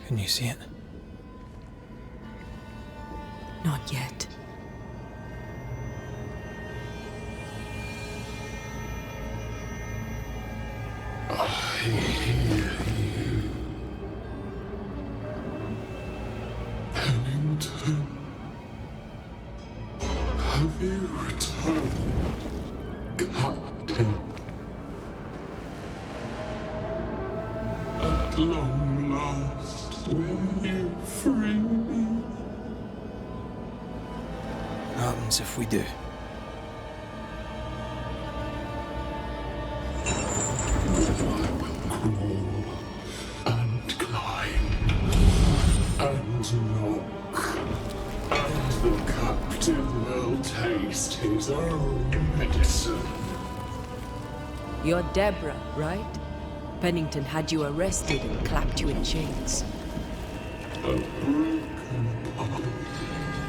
Can you see it? Not yet. I hear you. Pennington. Have you returned, Captain? At long last, will you free me? What happens if we do? Crawl and climb and knock, and the captain will taste his own medicine. You're Deborah, right? Pennington had you arrested and clapped you in chains. A broken heart,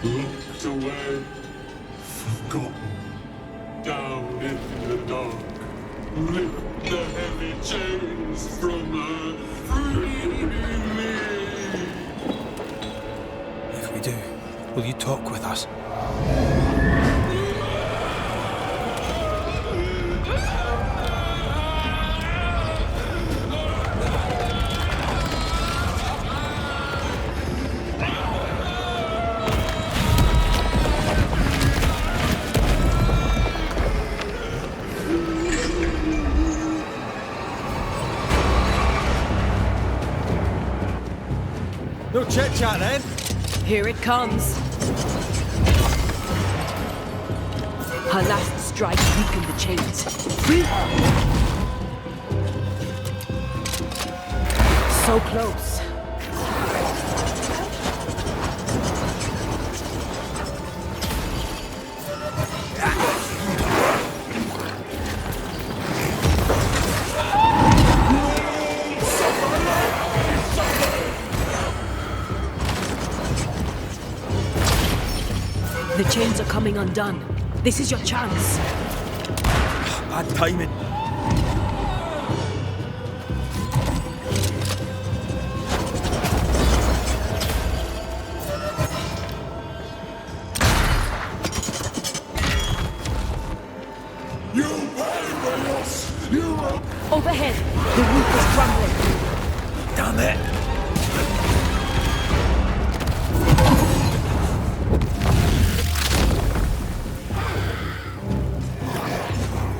locked away, forgotten, down in the dark. Lift the heavy chains from her, free me. If we do, will you talk with us? No chit-chat then. Here it comes. Her last strike weakened the chains. So close. The chains are coming undone. This is your chance. Bad timing. You pay for this! You are... Overhead, the roof is crumbling. Damn it!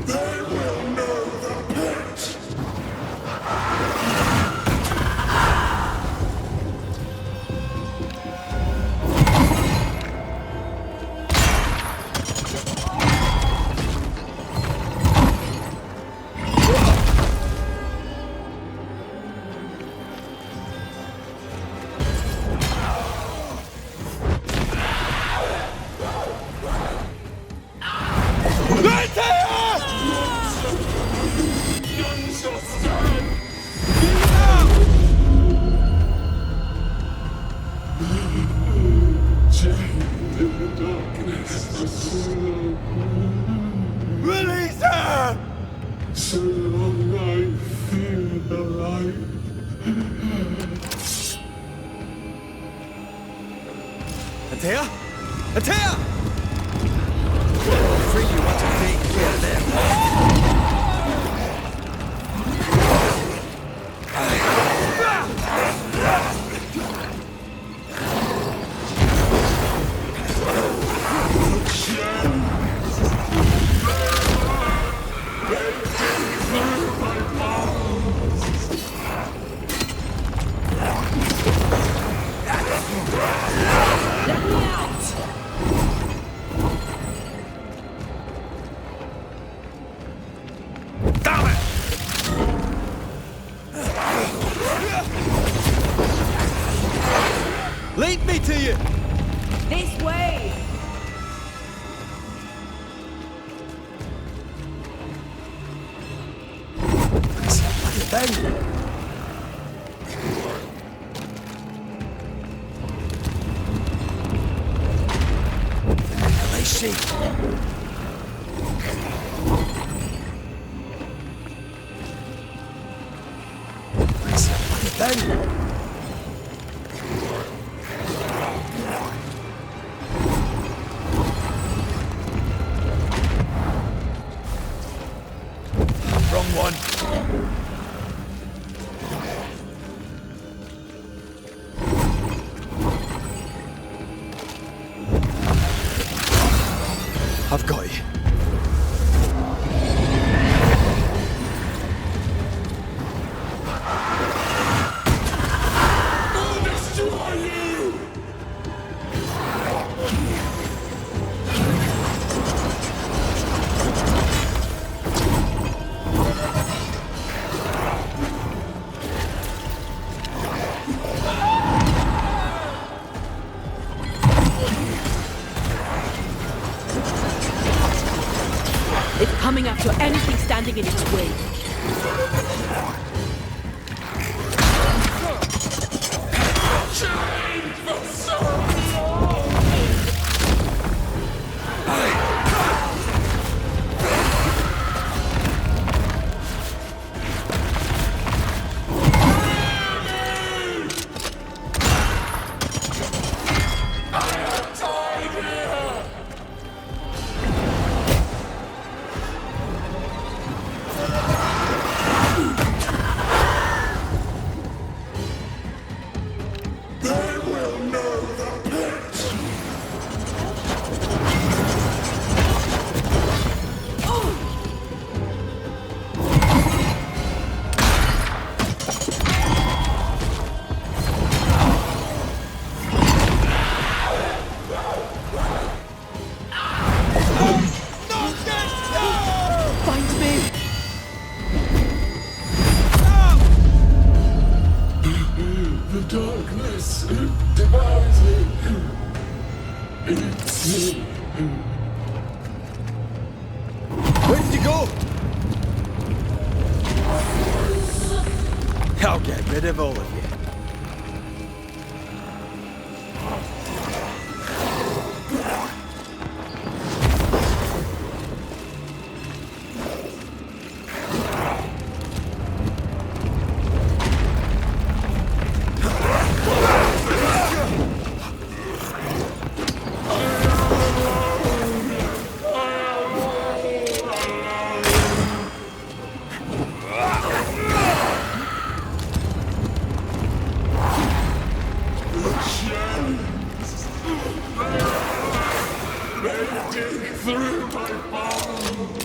They will know the pit! None shall stand! Chained in the darkness, I still Release her! so long I fear the light. Antea? Antea! I'm afraid you want to take care of them. Let me out! Damn it! Lead me to you! This way! Thing. I see. Thing. to anything standing in its way. Darkness devours me. It's me. Where did you go? I'll get rid of all of you. Through my bones.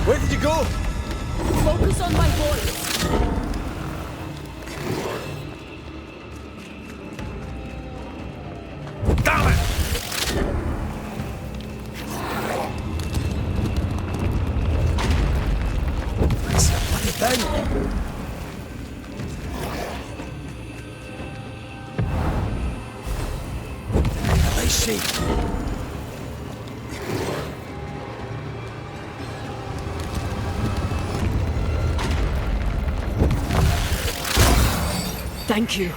Where did you go? Focus on my voice. Damn it! That's a bloody thing. I see. Thank you.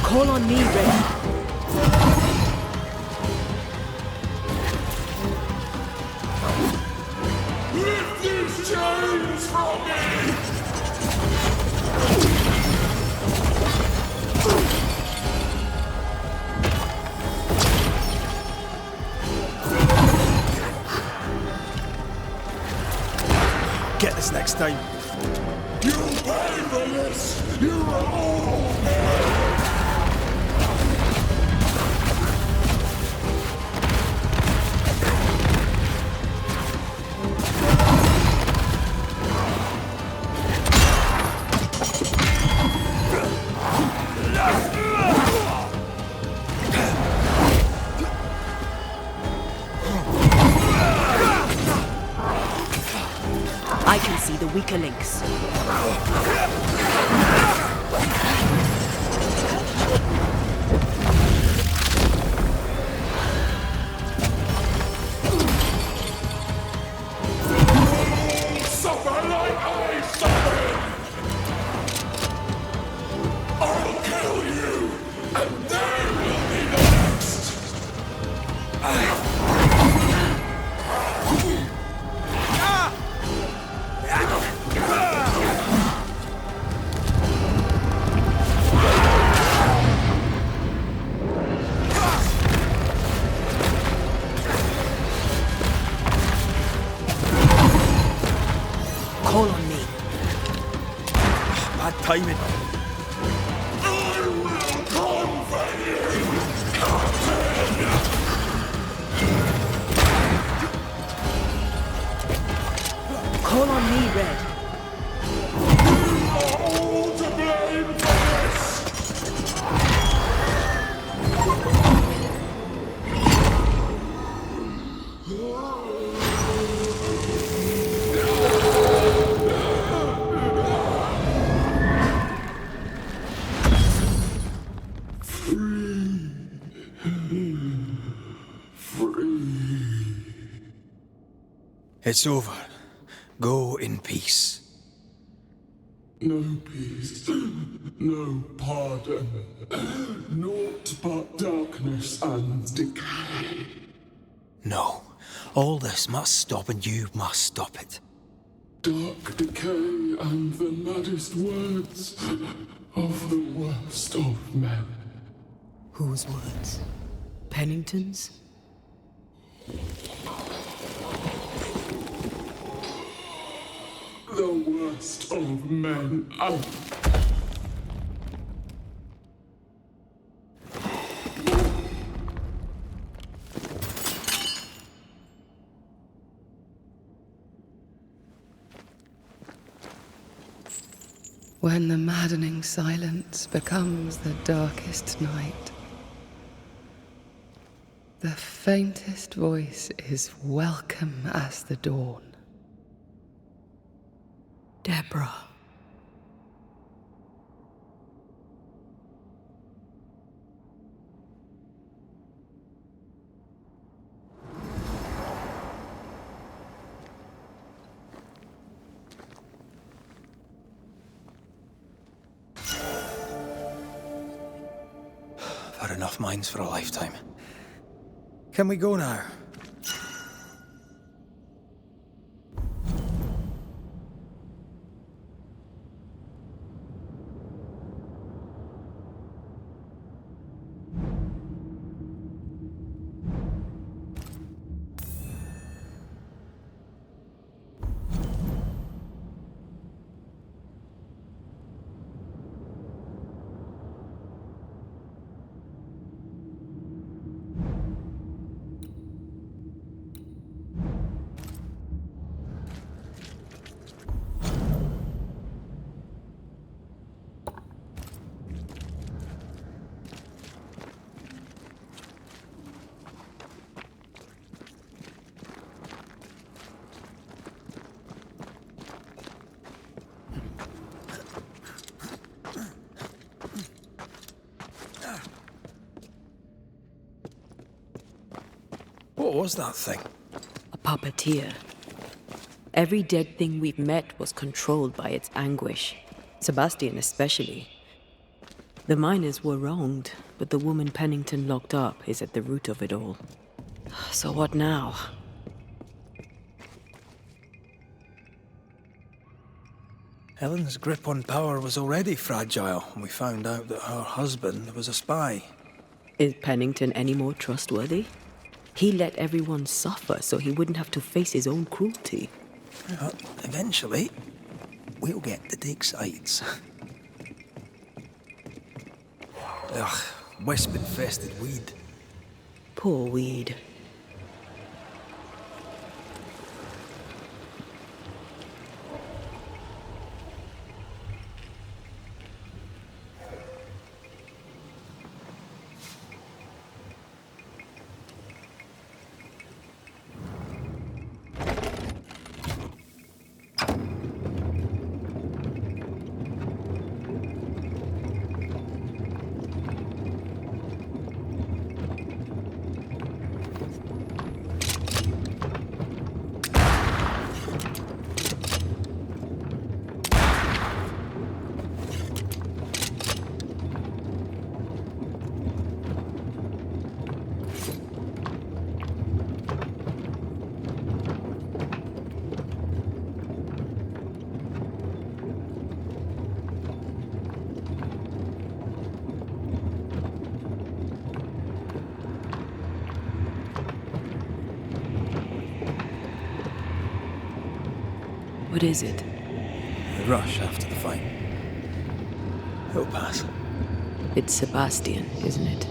Call on me, Red. Lift these chains from me! Get this next time. You pay for this! You are all I can see the weaker links. Bad timing. Call on me, Red. All to blame for this! It's over. Go in peace. No peace, no pardon, naught but darkness and decay. No. All this must stop, and you must stop it. Dark decay and the maddest words of the worst of men. Whose words? Pennington's? The worst of men. When the maddening silence becomes the darkest night, the faintest voice is welcome as the dawn. Deborah. I've had enough minds for a lifetime. Can we go now? What was that thing? A puppeteer. Every dead thing we've met was controlled by its anguish. Sebastian especially. The miners were wronged, but the woman Pennington locked up is at the root of it all. So what now? Helen's grip on power was already fragile when we found out that her husband was a spy. Is Pennington any more trustworthy? He let everyone suffer so he wouldn't have to face his own cruelty. Eventually, we'll get to take sides. Ugh, wisp-infested weed. Poor weed. What is it? The rush after the fight. It'll pass. It's Sebastian, isn't it?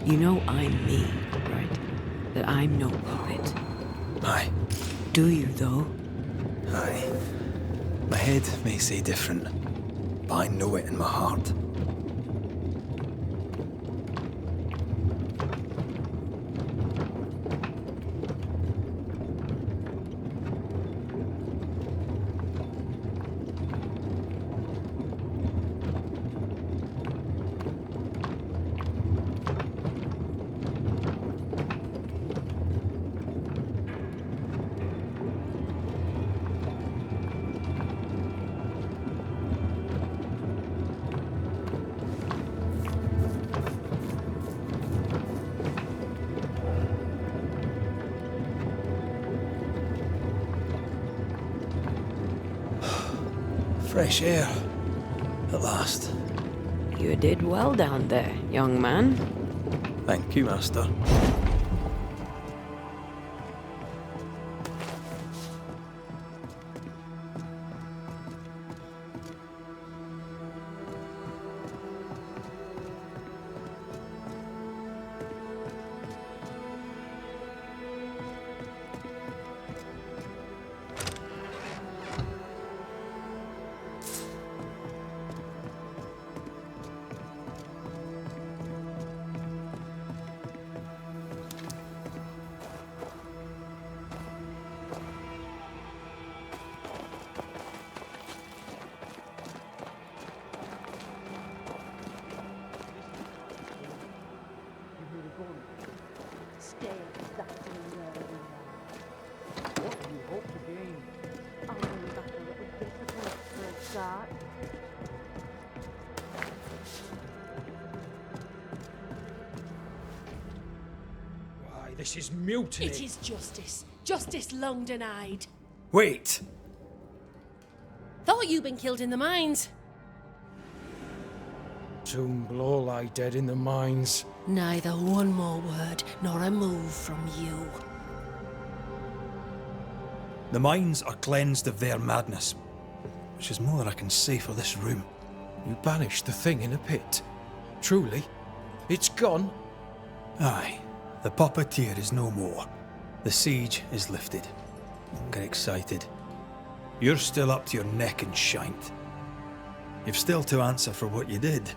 You know I'm me, right? That I'm no puppet. Aye, Do you, though? aye. My head may say different, but I know it in my heart. Fresh air. At last. You did well down there, young man. Thank you, Master. Why, this is mutiny. It is justice. Justice long denied. Wait! Thought you'd been killed in the mines. Soon blow lie dead in the mines. Neither one more word nor a move from you. The mines are cleansed of their madness, which is more than I can say for this room. You banished the thing in a pit. Truly, it's gone. Aye, the puppeteer is no more. The siege is lifted. Don't get excited. You're still up to your neck in shite. You've still to answer for what you did,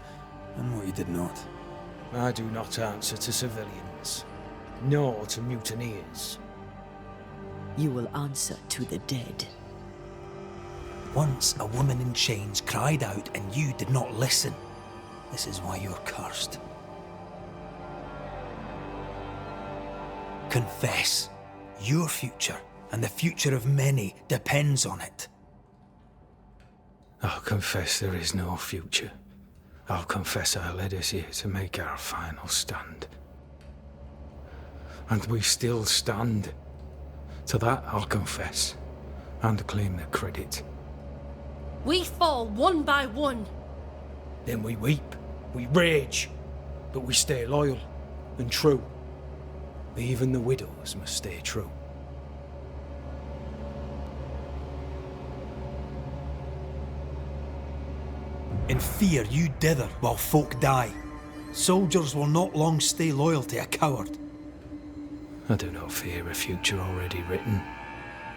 and what you did not. I do not answer to civilians, nor to mutineers. You will answer to the dead. Once a woman in chains cried out and you did not listen. This is why you're cursed. Confess. Your future and the future of many depends on it. I'll confess there is no future. I'll confess I led us here to make our final stand. And we still stand. To that I'll confess, and claim the credit. We fall one by one. Then we weep, we rage, but we stay loyal and true. Even the widows must stay true. In fear you dither while folk die. Soldiers will not long stay loyal to a coward. I do not fear a future already written.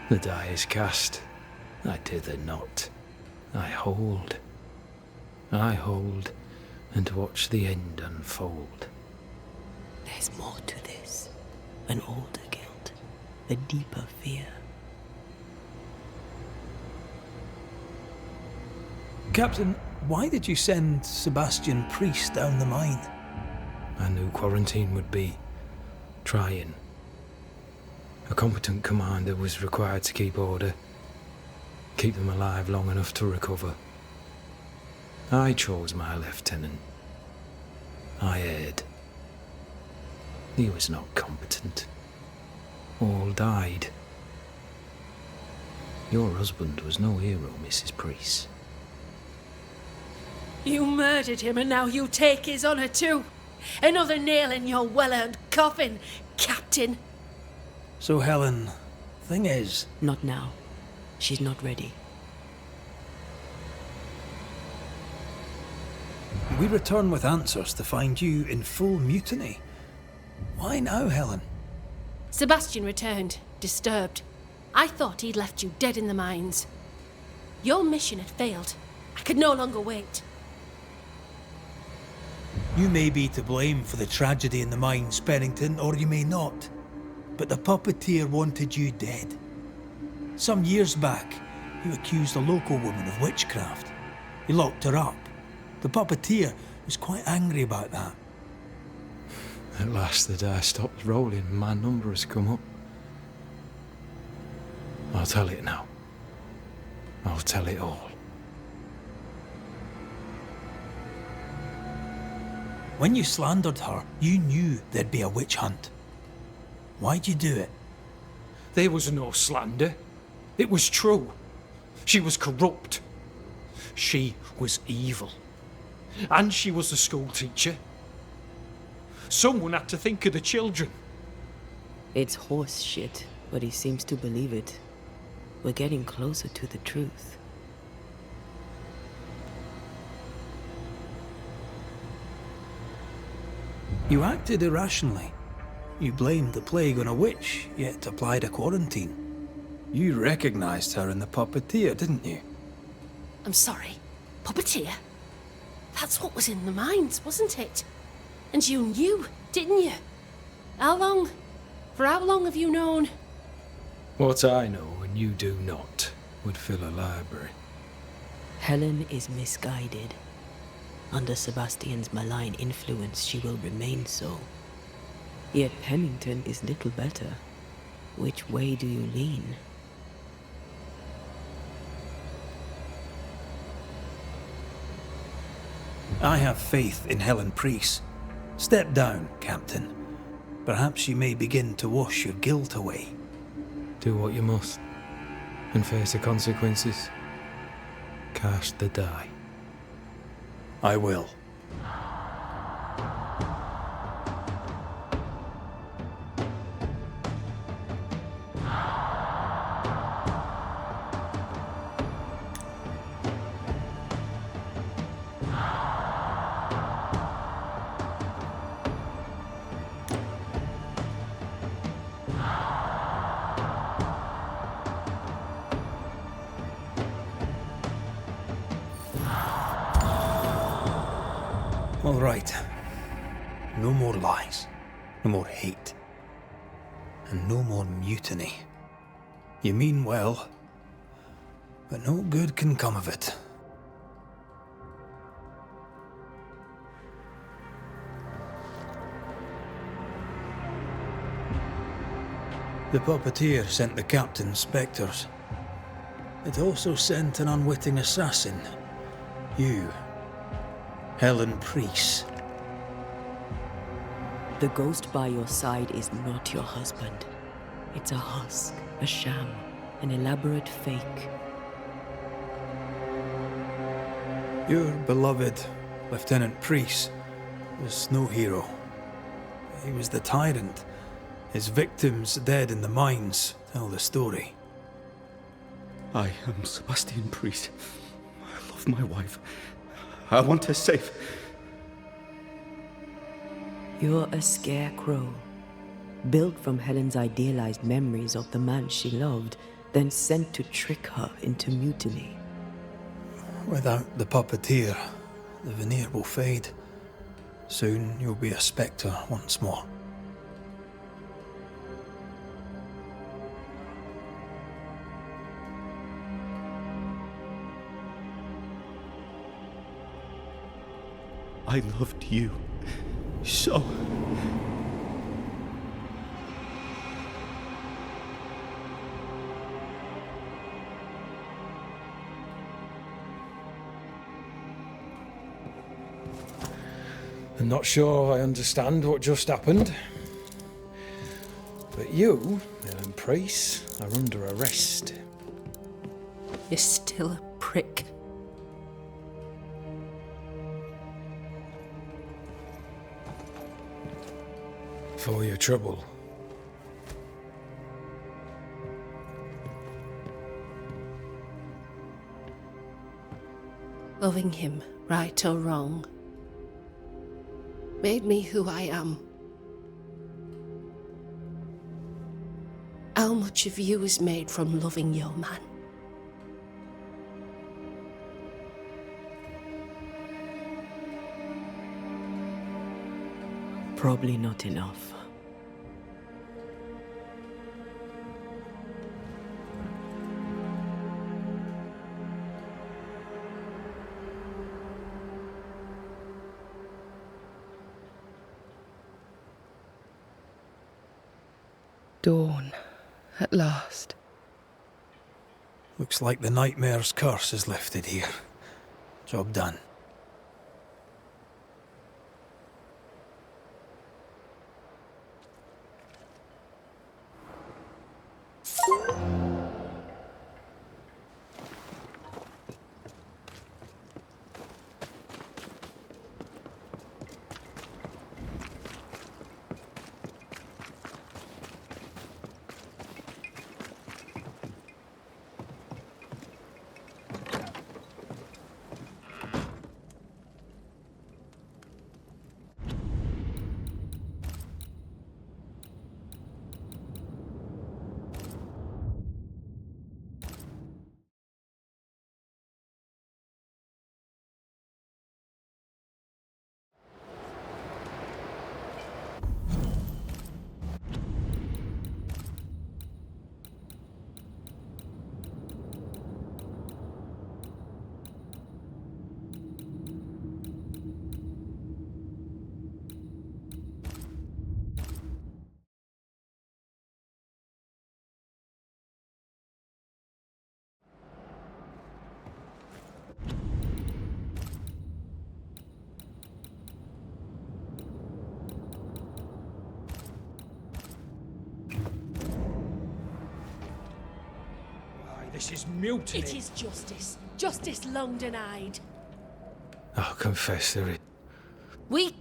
The die is cast. I dither not. I hold. I hold and watch the end unfold. There's more to this. An older guilt. A deeper fear. Captain, why did you send Sebastian Priest down the mine? I knew quarantine would be trying. A competent commander was required to keep order, keep them alive long enough to recover. I chose my lieutenant. I erred. He was not competent. All died. Your husband was no hero, Mrs. Priest. You murdered him and now you take his honour too. Another nail in your well-earned coffin, Captain. So Helen, thing is... Not now. She's not ready. We return with answers to find you in full mutiny. Why now, Helen? Sebastian returned, disturbed. I thought he'd left you dead in the mines. Your mission had failed. I could no longer wait. You may be to blame for the tragedy in the mines, Pennington, or you may not. But the puppeteer wanted you dead. Some years back, you accused a local woman of witchcraft. You locked her up. The puppeteer was quite angry about that. At last the die stopped rolling and my number has come up. I'll tell it now. I'll tell it all. When you slandered her, you knew there'd be a witch hunt. Why'd you do it? There was no slander. It was true. She was corrupt. She was evil. And she was a school teacher. Someone had to think of the children. It's horse shit, but he seems to believe it. We're getting closer to the truth. You acted irrationally. You blamed the plague on a witch, yet applied a quarantine. You recognized her in the puppeteer, didn't you? I'm sorry. Puppeteer? That's what was in the mines, wasn't it? And you knew, didn't you? How long? For how long have you known? What I know and you do not would fill a library. Helen is misguided. Under Sebastian's malign influence, she will remain so. Yet Pennington is little better. Which way do you lean? I have faith in Helen Priest. Step down, Captain. Perhaps you may begin to wash your guilt away. Do what you must, and face the consequences. Cast the die. I will. All right. No more lies. No more hate. And no more mutiny. You mean well, but no good can come of it. The puppeteer sent the captain spectres. It also sent an unwitting assassin. You. Helen Priest. The ghost by your side is not your husband. It's a husk, a sham, an elaborate fake. Your beloved Lieutenant Priest was no hero. He was the tyrant. His victims dead in the mines tell the story. I am Sebastian Priest. I love my wife. I want her safe. You're a scarecrow, built from Helen's idealized memories of the man she loved, then sent to trick her into mutiny. Without the puppeteer, the veneer will fade. Soon you'll be a spectre once more. I loved you so. I'm not sure I understand what just happened. But you, Helen Priest, are under arrest. You're still a prick. For your trouble. Loving him, right or wrong, made me who I am. How much of you is made from loving your man? Probably not enough. Dawn, at last. Looks like the nightmare's curse is lifted here. Job done. This is mutiny. It is justice. Justice long denied. I'll confess there is. We...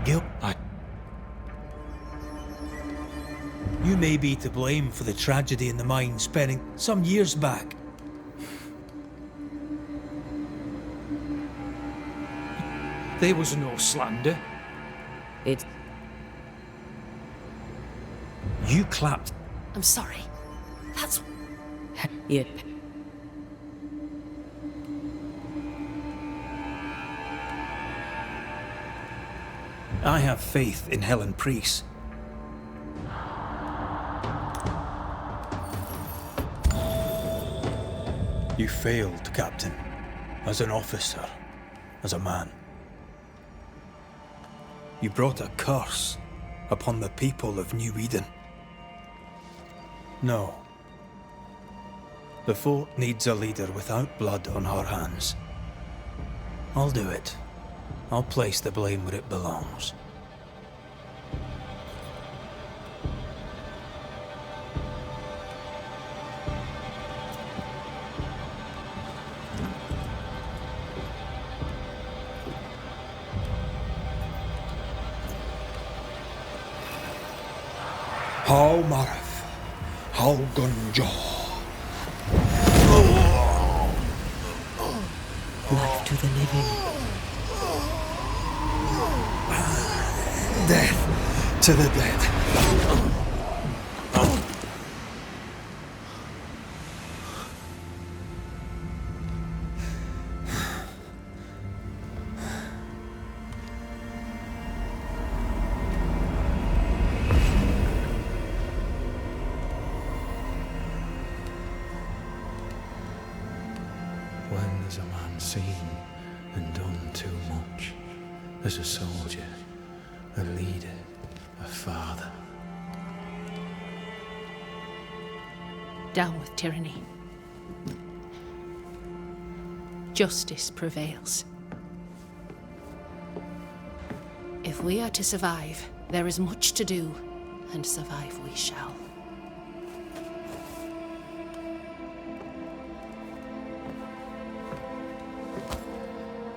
Gil, I... you may be to blame for the tragedy in the mine spanning some years back. There was no slander. It's... You clapped. I'm sorry. That's... Yep. I have faith in Helen Priest. You failed, Captain. As an officer. As a man. You brought a curse upon the people of New Eden. No. The fort needs a leader without blood on her hands. I'll do it. I'll place the blame where it belongs. How Marith, how Gunjaw. Life to the living. Death to the dead. When there's a man seen and done too much, as a soldier, a leader, a father. Down with tyranny. Justice prevails. If we are to survive, there is much to do, and survive we shall.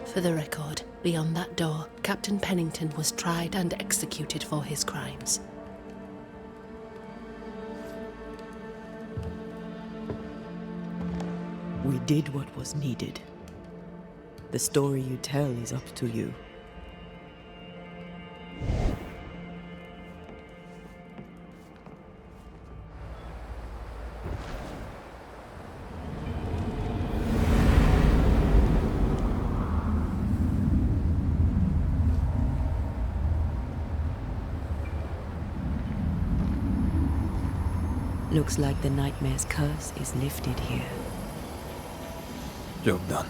For the record, beyond that door, Captain Pennington was tried and executed for his crimes. We did what was needed. The story you tell is up to you. Looks like the nightmare's curse is lifted here. Job done.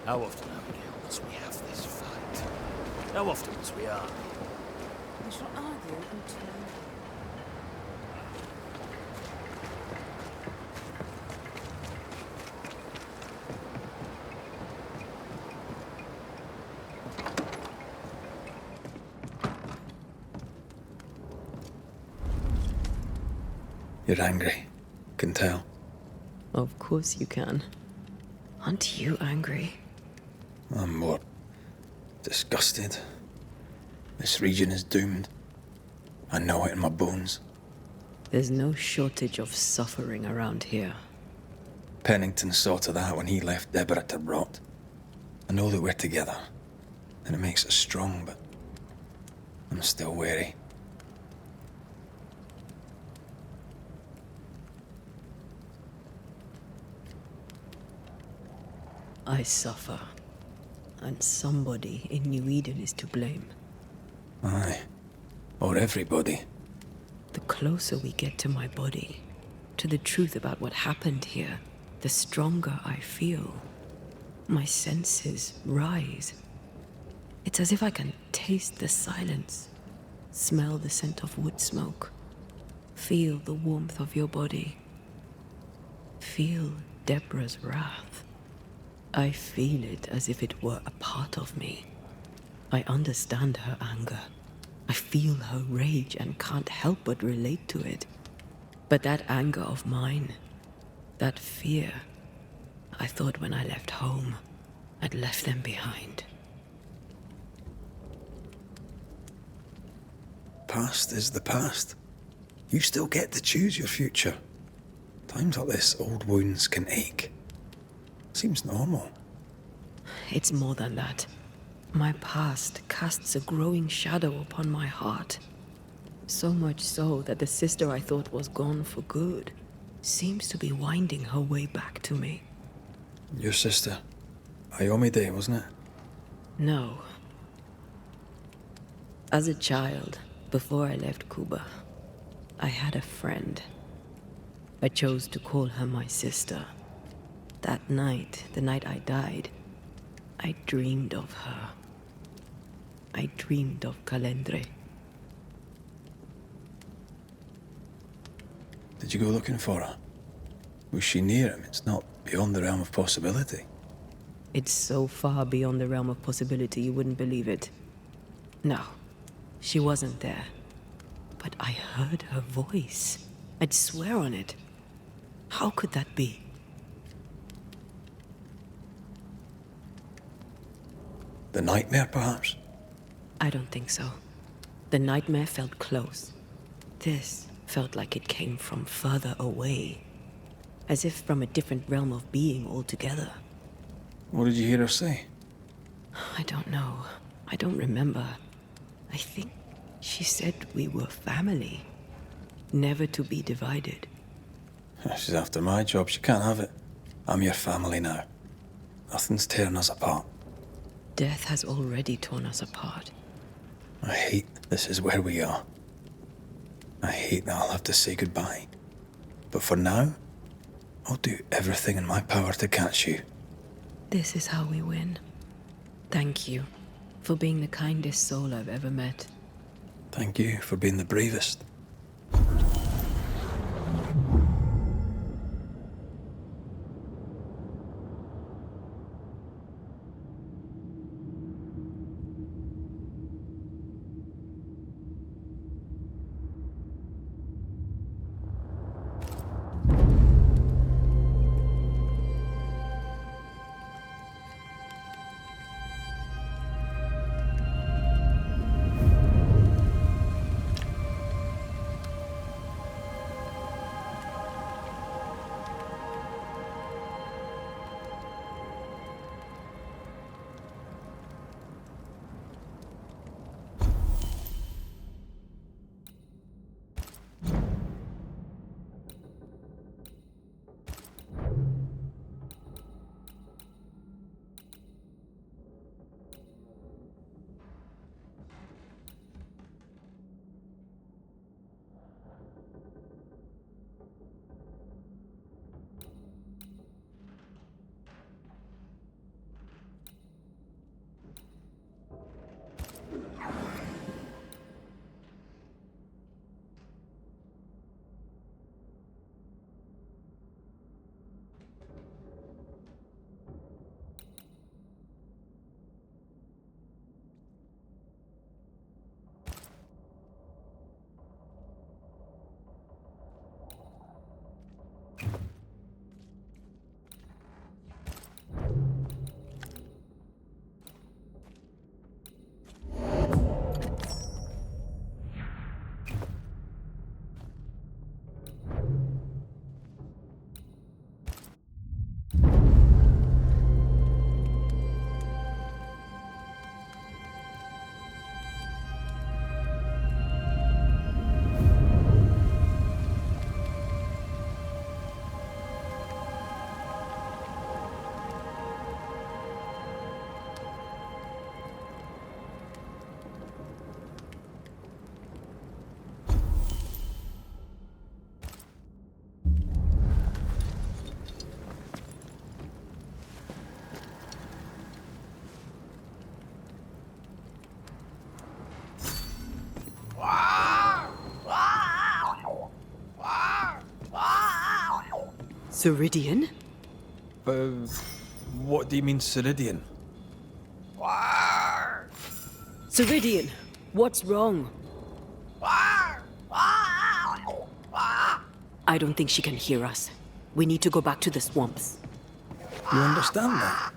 How often, Abigail, must we have this fight? How often must we argue? We shall argue until... You're angry. Can tell. Of course you can. Aren't you angry? I'm more disgusted. This region is doomed. I know it in my bones. There's no shortage of suffering around here. Pennington saw to that when he left Deborah to rot. I know that we're together, and it makes us strong, but I'm still wary. I suffer, and somebody in New Eden is to blame. Aye. Or everybody. The closer we get to my body, to the truth about what happened here, the stronger I feel. My senses rise. It's as if I can taste the silence, smell the scent of wood smoke, feel the warmth of your body, feel Deborah's wrath. I feel it as if it were a part of me. I understand her anger. I feel her rage and can't help but relate to it. But that anger of mine, that fear, I thought when I left home, I'd left them behind. Past is the past. You still get to choose your future. Times like this, old wounds can ache. Seems normal. It's more than that. My past casts a growing shadow upon my heart. So much so that the sister I thought was gone for good seems to be winding her way back to me. Your sister. Ayomide, wasn't it? No. As a child, before I left Cuba, I had a friend. I chose to call her my sister. That night, the night I died, I dreamed of her. I dreamed of Calendre. Did you go looking for her? Was she near him? It's not beyond the realm of possibility. It's so far beyond the realm of possibility you wouldn't believe it. No, she wasn't there. But I heard her voice. I'd swear on it. How could that be? The nightmare, perhaps? I don't think so. The nightmare felt close. This felt like it came from further away. As if from a different realm of being altogether. What did you hear her say? I don't know. I don't remember. I think she said we were family. Never to be divided. She's after my job. She can't have it. I'm your family now. Nothing's tearing us apart. Death has already torn us apart. I hate this is where we are. I hate that I'll have to say goodbye. But for now, I'll do everything in my power to catch you. This is how we win. Thank you for being the kindest soul I've ever met. Thank you for being the bravest. Ceridian? What do you mean, Ceridian? Ceridian, what's wrong? I don't think she can hear us. We need to go back to the swamps. You understand that?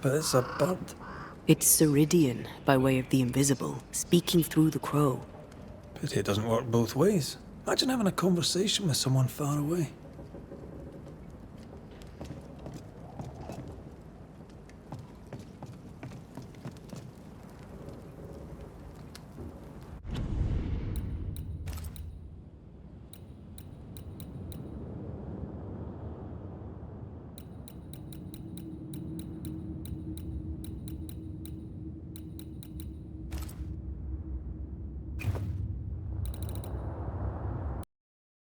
But it's a bird. It's Ceridian, by way of the invisible, speaking through the crow. But it doesn't work both ways. Imagine having a conversation with someone far away.